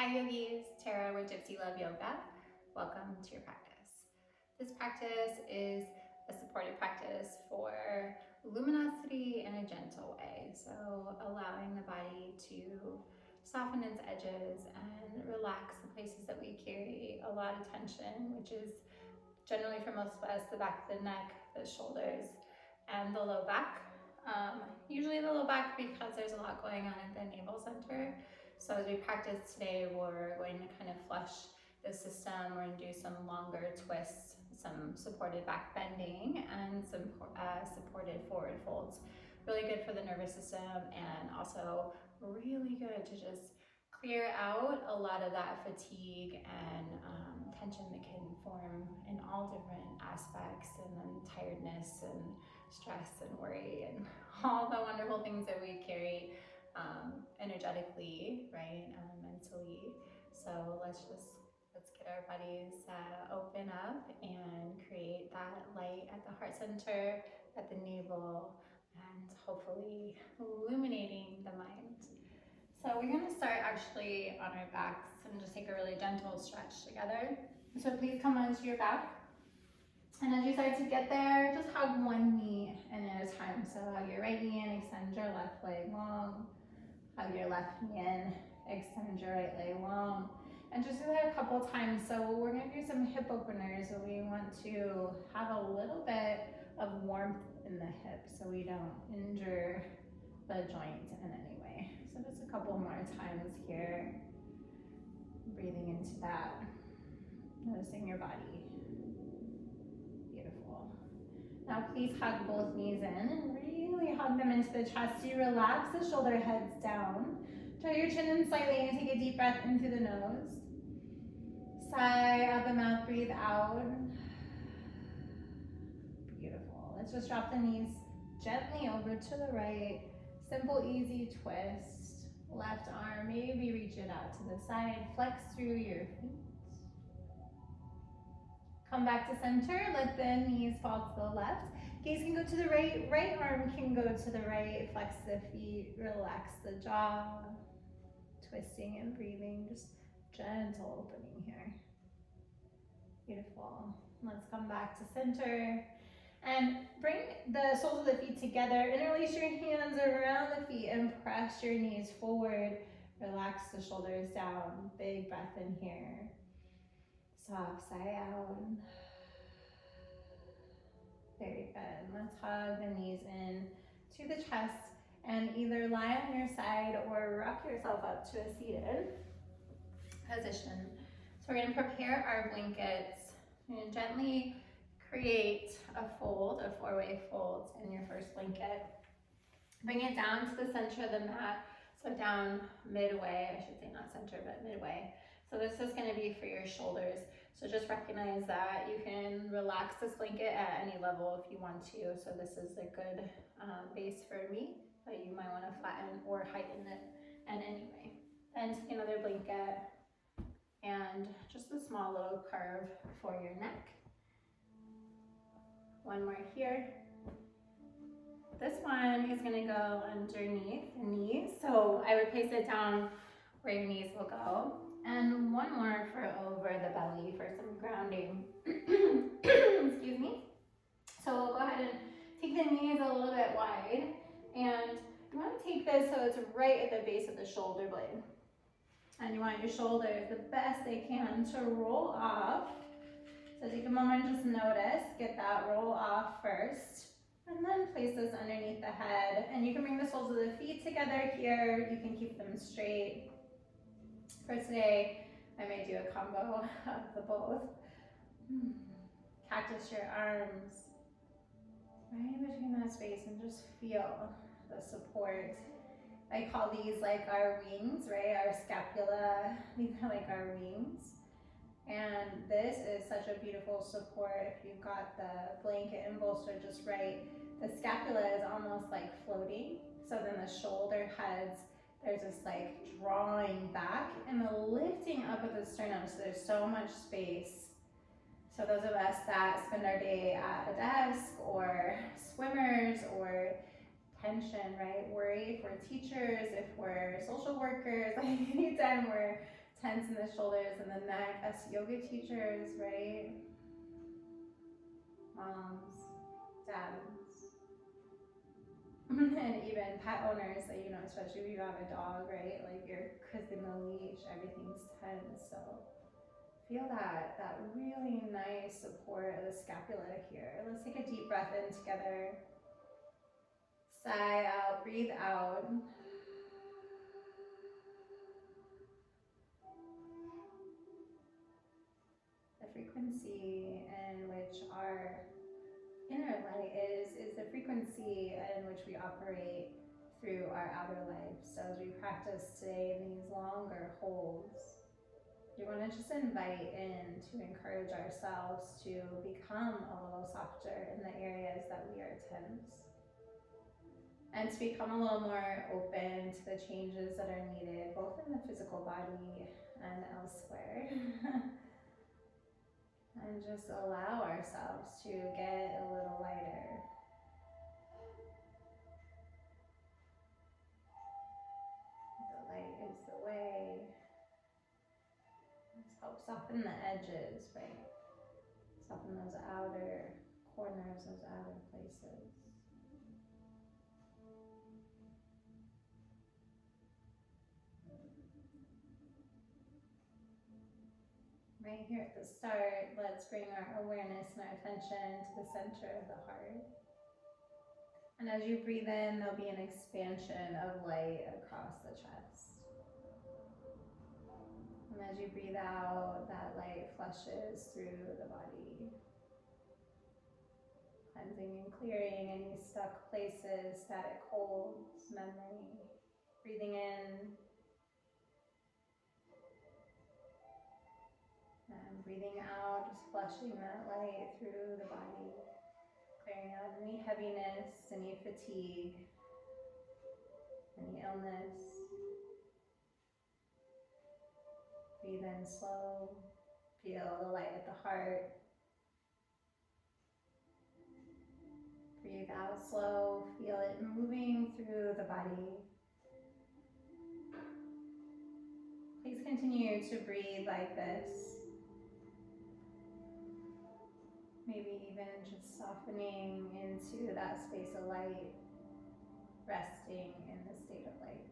Hi yogis, Tara with Gypsy Love Yoga. Welcome to your practice. This practice is a supported practice for luminosity in a gentle way. So allowing the body to soften its edges and relax the places that we carry a lot of tension, which is generally for most of us, the back of the neck, the shoulders, and the low back. Usually the low back because there's a lot going on at the navel center. So as we practice today, we're going to kind of flush the system. We're going to do some longer twists, some supported back bending, and some supported forward folds. Really good for the nervous system and also really good to just clear out a lot of that fatigue and tension that can form in all different aspects, and then tiredness and stress and worry and all the wonderful things that we carry energetically, right, mentally. So let's get our bodies open up and create that light at the heart center, at the navel, and hopefully illuminating the mind. So we're going to start actually on our backs and just take a really gentle stretch together. So please come onto your back. And as you start to get there, just hug one knee in at a time. So hug your right knee in, extend your left leg long. Hug your left knee in, extend your right leg long. And just do that a couple times. So we're going to do some hip openers. So we want to have a little bit of warmth in the hip so we don't injure the joint in any way. So just a couple more times here. Breathing into that. Noticing your body. Beautiful. Now please hug both knees in and really hug them into the chest. So you relax the shoulder heads down. Draw your chin in slightly and take a deep breath in through the nose. Sigh out the mouth, breathe out. Beautiful. Let's just drop the knees gently over to the right. Simple, easy twist. Left arm, maybe reach it out to the side. Flex through your feet. Come back to center, let the knees fall to the left. Gaze can go to the right, right arm can go to the right. Flex the feet, relax the jaw. Twisting and breathing, just gentle opening here. Beautiful. Let's come back to center. And bring the soles of the feet together. Interlace your hands around the feet and press your knees forward. Relax the shoulders down. Big breath in here. Soft sigh out. Very good. Let's hug the knees in to the chest and either lie on your side or rock yourself up to a seated position. So we're going to prepare our blankets. We're going to gently create a fold, a four-way fold in your first blanket. Bring it down to the center of the mat, so down midway, I should say not center, but midway. So this is going to be for your shoulders. So just recognize that you can relax this blanket at any level if you want to. So this is a good base for me, but you might want to flatten or heighten it in any way. Then take another blanket and just a small little curve for your neck. One more here. This one is going to go underneath the knees. So I would place it down where your knees will go. And one more for over the belly for some grounding. Excuse me. So we'll go ahead and take the knees a little bit wide. And you want to take this so it's right at the base of the shoulder blade. And you want your shoulders the best they can to roll off. So take a moment, just notice, get that roll off first. And then place this underneath the head. And you can bring the soles of the feet together here. You can keep them straight. For today, I may do a combo of the both. Cactus your arms right between that space and just feel the support. I call these like our wings, right? Our scapula, these are like our wings. And this is such a beautiful support if you've got the blanket and bolster just right. The scapula is almost like floating. So then the shoulder heads, there's this like drawing back and the lifting up of the sternum. So there's so much space. So those of us that spend our day at a desk or swimmers or tension, right? Worry if we're teachers, if we're social workers, like anytime we're tense in the shoulders and the neck. Us yoga teachers, right? Moms, dads, and even pet owners, like, you know, especially if you have a dog, right? Like you're clipping the leash, everything's tense. So feel that really nice support of the scapula here. Let's take a deep breath in together. Sigh out, breathe out. The frequency in which our inner light is the frequency in which we operate through our outer life. So as we practice today in these longer holds, we want to just invite in to encourage ourselves to become a little softer in the areas that we are tense, and to become a little more open to the changes that are needed, both in the physical body and elsewhere. And just allow ourselves to get a little lighter. The light is the way. Let's help soften the edges, right? Soften those outer corners, those outer places. Right here at the start, let's bring our awareness and our attention to the center of the heart. And as you breathe in, there'll be an expansion of light across the chest. And as you breathe out, that light flushes through the body, cleansing and clearing any stuck places, static holds, memory. Breathing in and breathing out, just flushing that light through the body, clearing out any heaviness, any fatigue, any illness. Breathe in slow, feel the light at the heart. Breathe out slow, feel it moving through the body. Please continue to breathe like this. Maybe even just softening into that space of light, resting in the state of light.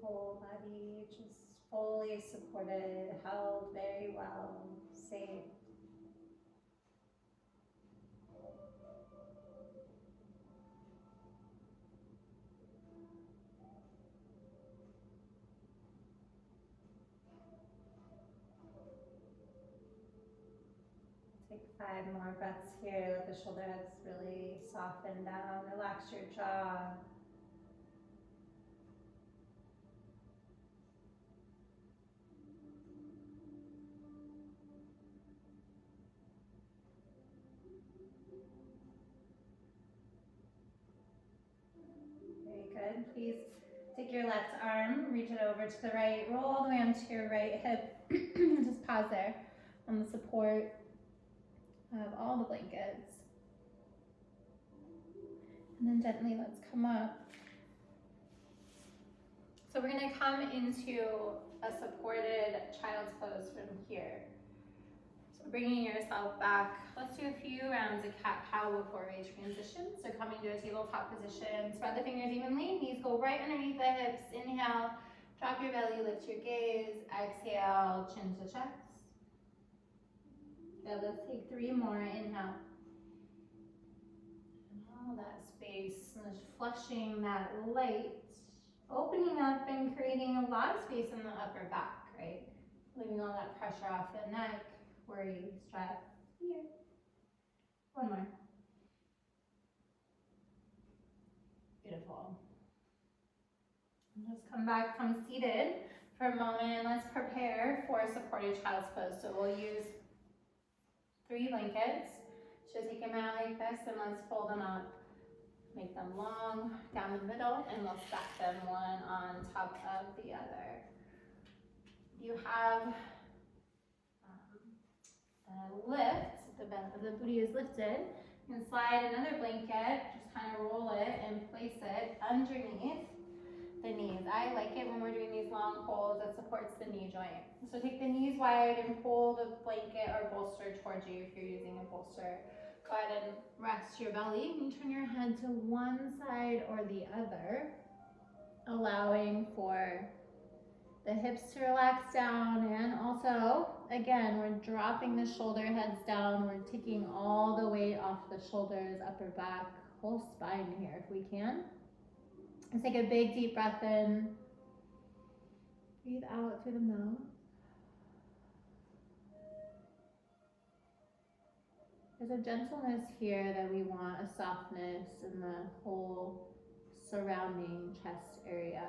Whole body just fully supported, held very well, safe. Take 5 more breaths here. Let the shoulder heads really soften down. Relax your jaw. Very good. Please take your left arm, reach it over to the right, roll all the way onto your right hip. Just pause there on the support of all the blankets. And then gently let's come up. So we're going to come into a supported child's pose from here. So bringing yourself back. Let's do a few rounds of cat-cow before we transition. So coming to a tabletop position, spread the fingers evenly, knees go right underneath the hips. Inhale, drop your belly, lift your gaze. Exhale, chin to chest. Good, let's take 3 more. Inhale. And all that space, and just flushing that light, opening up and creating a lot of space in the upper back, right? Leaving all that pressure off the neck, worry, stress. Here. 1 more. Beautiful. And just come back, come seated for a moment. Let's prepare for supported child's pose. So we'll use 3 blankets. So take them out like this and let's fold them up. Make them long down the middle and we'll stack them one on top of the other. You have a lift, the bend of the booty is lifted. You can slide another blanket, just kind of roll it and place it underneath the knees. I like it when we're doing these long pulls, that supports the knee joint. So take the knees wide and pull the blanket or bolster towards you if you're using a bolster. Go ahead and rest your belly and turn your head to one side or the other, allowing for the hips to relax down, and also, again, we're dropping the shoulder heads down. We're taking all the weight off the shoulders, upper back, whole spine here if we can. Let's take a big deep breath in. Breathe out through the mouth. There's a gentleness here that we want, a softness in the whole surrounding chest area.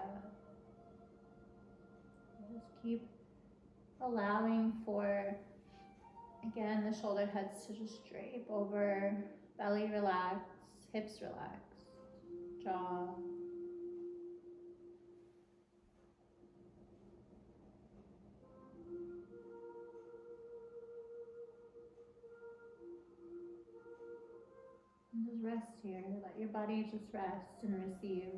Just keep allowing for, again, the shoulder heads to just drape over, belly relax, hips relax, jaw. And just rest here. Let your body just rest and receive.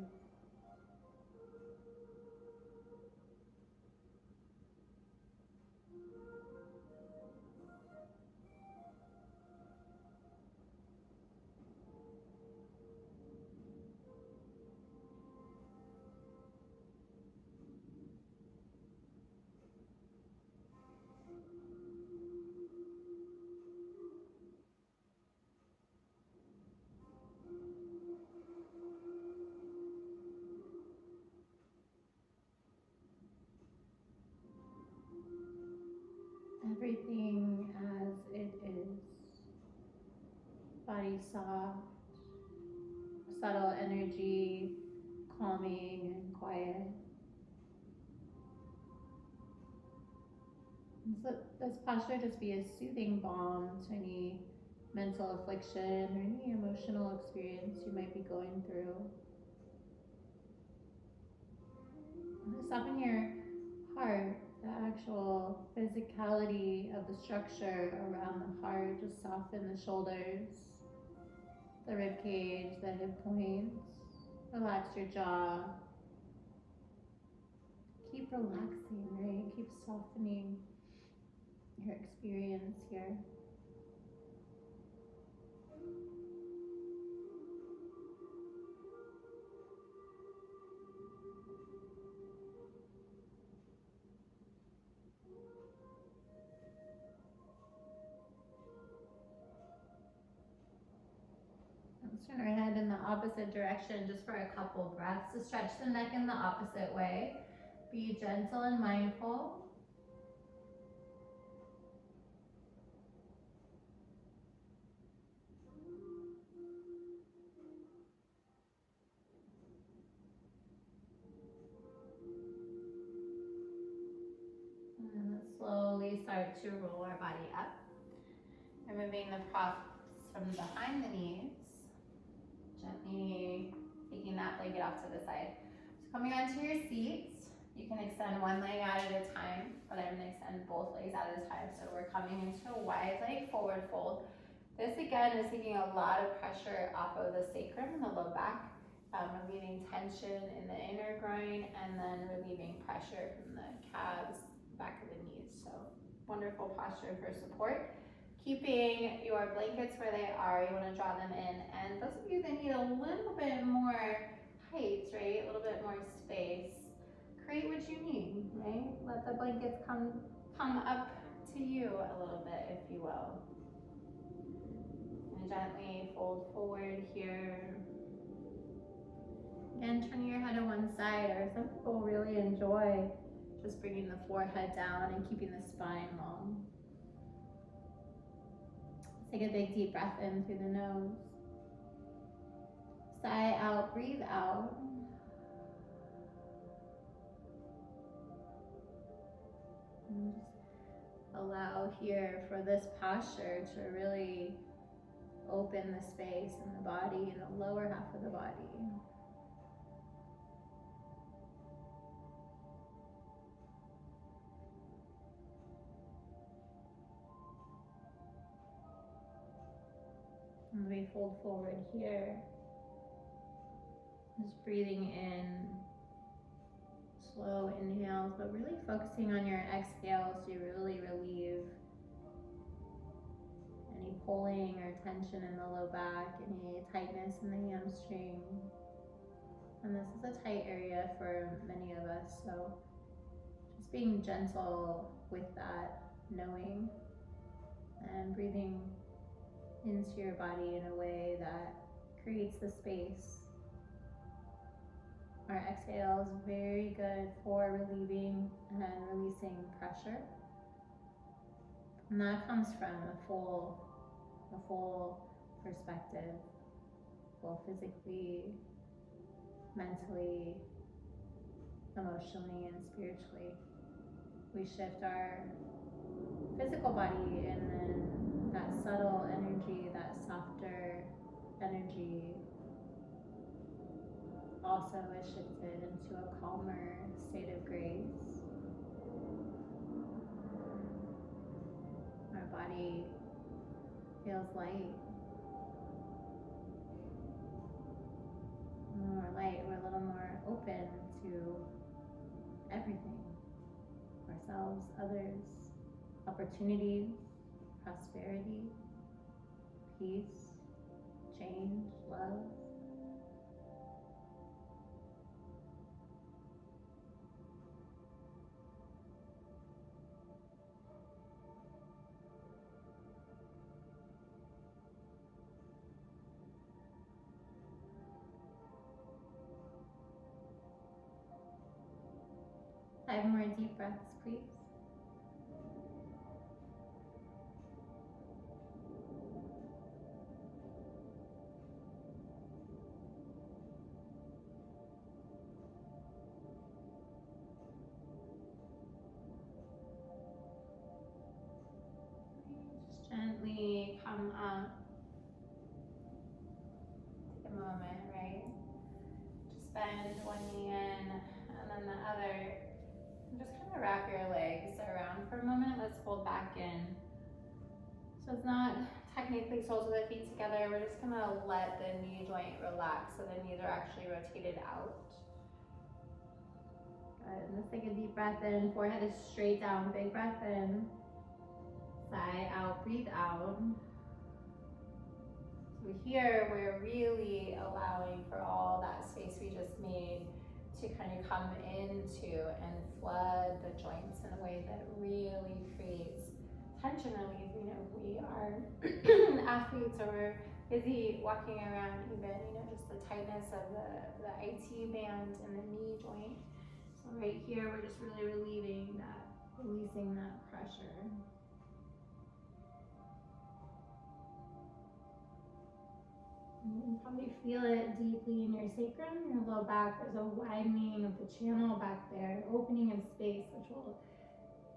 Everything as it is. Body soft, subtle energy, calming and quiet. And so this posture just be a soothing balm to any mental affliction or any emotional experience you might be going through. Soften your heart, the actual physicality of the structure around the heart. Just soften the shoulders, the rib cage, the hip points. Relax your jaw. Keep relaxing, right? Keep softening your experience here. Let's turn our head in the opposite direction just for a couple breaths to stretch the neck in the opposite way. Be gentle and mindful. And let's slowly start to roll our body up. Removing the props from behind the knees. Gently taking that blanket off to the side. So coming onto your seats, you can extend one leg out at a time, but I'm going to extend both legs out at a time. So we're coming into a wide leg forward fold. This again is taking a lot of pressure off of the sacrum and the low back, relieving tension in the inner groin, and then relieving pressure from the calves, back of the knees. So wonderful posture for support. Keeping your blankets where they are, you want to draw them in. And those of you that need a little bit more height, right, a little bit more space, create what you need, right? Let the blankets come up to you a little bit, if you will. And gently fold forward here. Again, turning your head to one side, or some people really enjoy just bringing the forehead down and keeping the spine long. Take a big deep breath in through the nose. Sigh out, breathe out. And just allow here for this posture to really open the space in the body, in the lower half of the body. And we fold forward here. Just breathing in, slow inhales, but really focusing on your exhales to really relieve any pulling or tension in the low back, any tightness in the hamstring. And this is a tight area for many of us, so just being gentle with that, knowing, and breathing into your body in a way that creates the space. Our exhale is very good for relieving and releasing pressure. And that comes from a full perspective, both physically, mentally, emotionally, and spiritually. We shift our physical body, and then that subtle energy, that softer energy also is shifted into a calmer state of grace. Our body feels light. When we're light, we're a little more open to everything. Ourselves, others, opportunities, prosperity, peace, change, love. Five more deep breaths, please. Just gently come up. Take a moment, right? Just bend one knee in and then the other. Just kind of wrap your legs around for a moment. Let's fold back in. So it's not technically soles of the feet together. We're just gonna let the knee joint relax so the knees are actually rotated out. Good. Let's take a deep breath in. Forehead is straight down. Big breath in. Sigh out. Breathe out. So here we're really allowing for all that space we just made to kind of come into and flood the joints in a way that really creates tension relief. You know, if we are athletes or we're busy walking around, even, you know, just the tightness of the IT band and the knee joint. So right here, we're just really relieving that, releasing that pressure. You can probably feel it deeply in your sacrum, your low back. There's a widening of the channel back there, opening of space, which will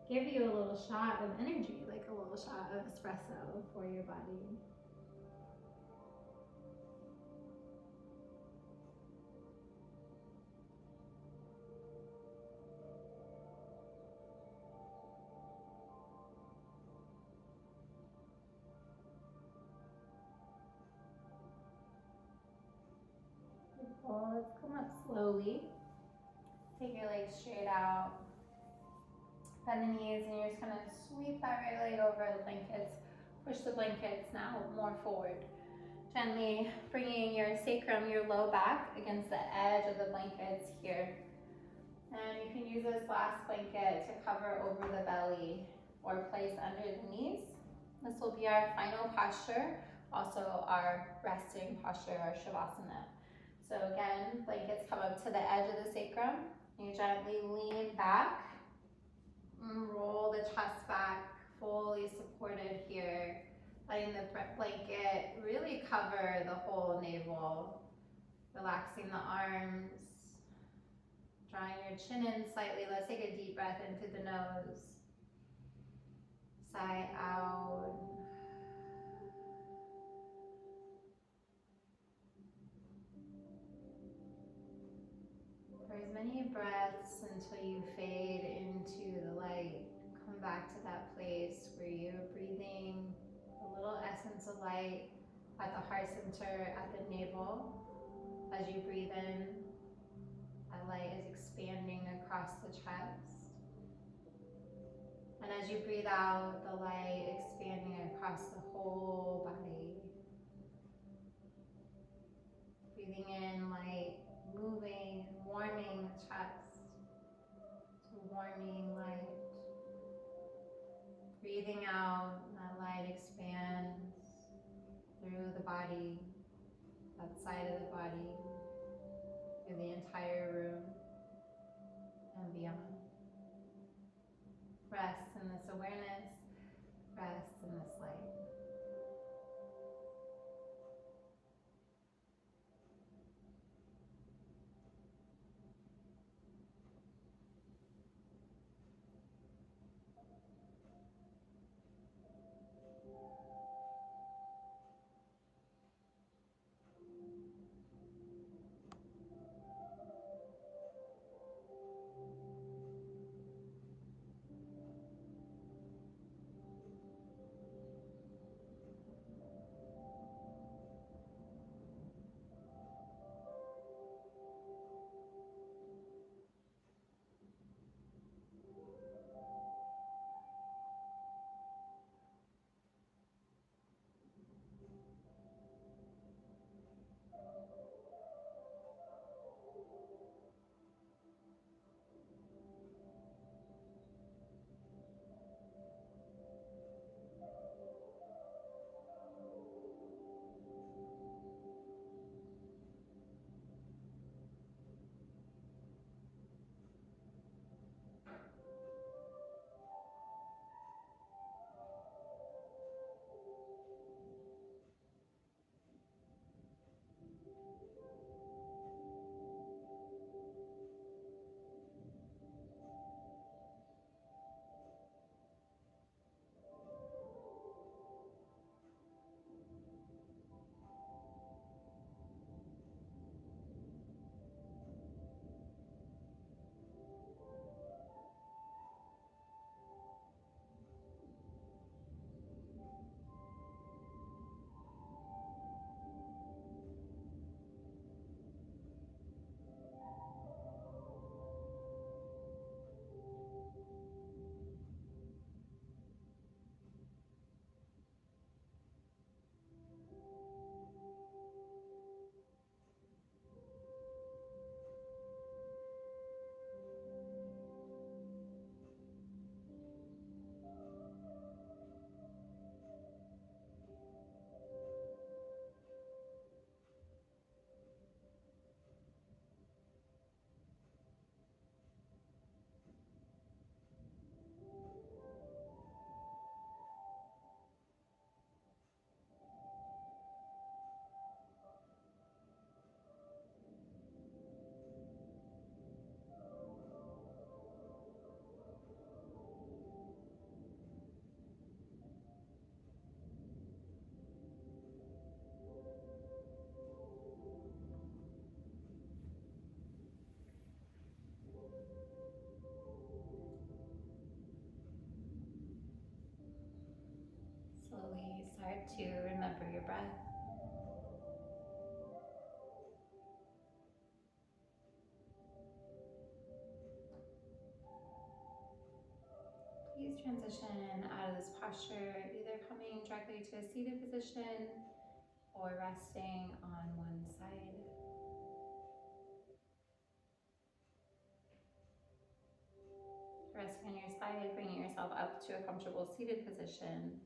give you a little shot of energy, like a little shot of espresso for your body. Beautiful. Let's come up slowly. Take your legs straight out. Bend the knees, and you're just gonna sweep that right leg over the blankets. Push the blankets now more forward. Gently bringing your sacrum, your low back against the edge of the blankets here. And you can use this last blanket to cover over the belly or place under the knees. This will be our final posture, also our resting posture, our shavasana. So again, blankets come up to the edge of the sacrum. You gently lean back and roll the chest back, fully supported here. Letting the blanket really cover the whole navel. Relaxing the arms. Drawing your chin in slightly. Let's take a deep breath into the nose. Sigh out. breaths until you fade into the light. Come back to that place where you're breathing a little essence of light at the heart center, at the navel. As you breathe in, that light is expanding across the chest. And as you breathe out, the light expanding across the whole body. Breathing in, light moving and warming the chest. So warming light. Breathing out, that light expands through the body, that side of the body, through the entire room and beyond. Rest in this awareness, rest in this light. Slowly start to remember your breath. Please transition out of this posture, either coming directly to a seated position or resting on one side. Resting on your side, bringing yourself up to a comfortable seated position.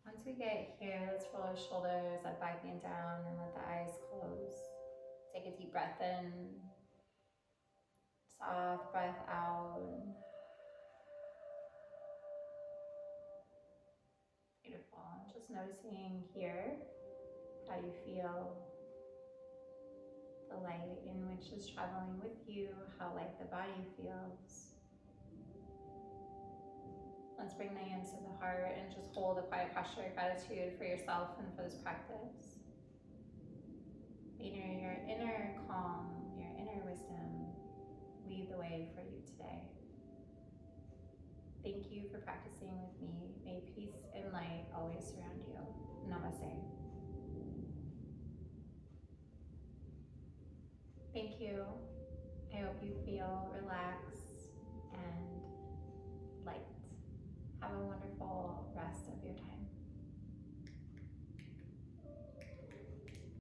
Once we get here, let's roll our shoulders up, back and down, and let the eyes close. Take a deep breath in, soft breath out. Beautiful. Just noticing here how you feel the light in which is traveling with you, how light the body feels. Let's bring the hands to the heart and just hold a quiet posture of gratitude for yourself and for this practice. May your inner calm, your inner wisdom lead the way way for you today. Thank you for practicing with me. May peace and light always surround you. Namaste. Thank you. I hope you feel relaxed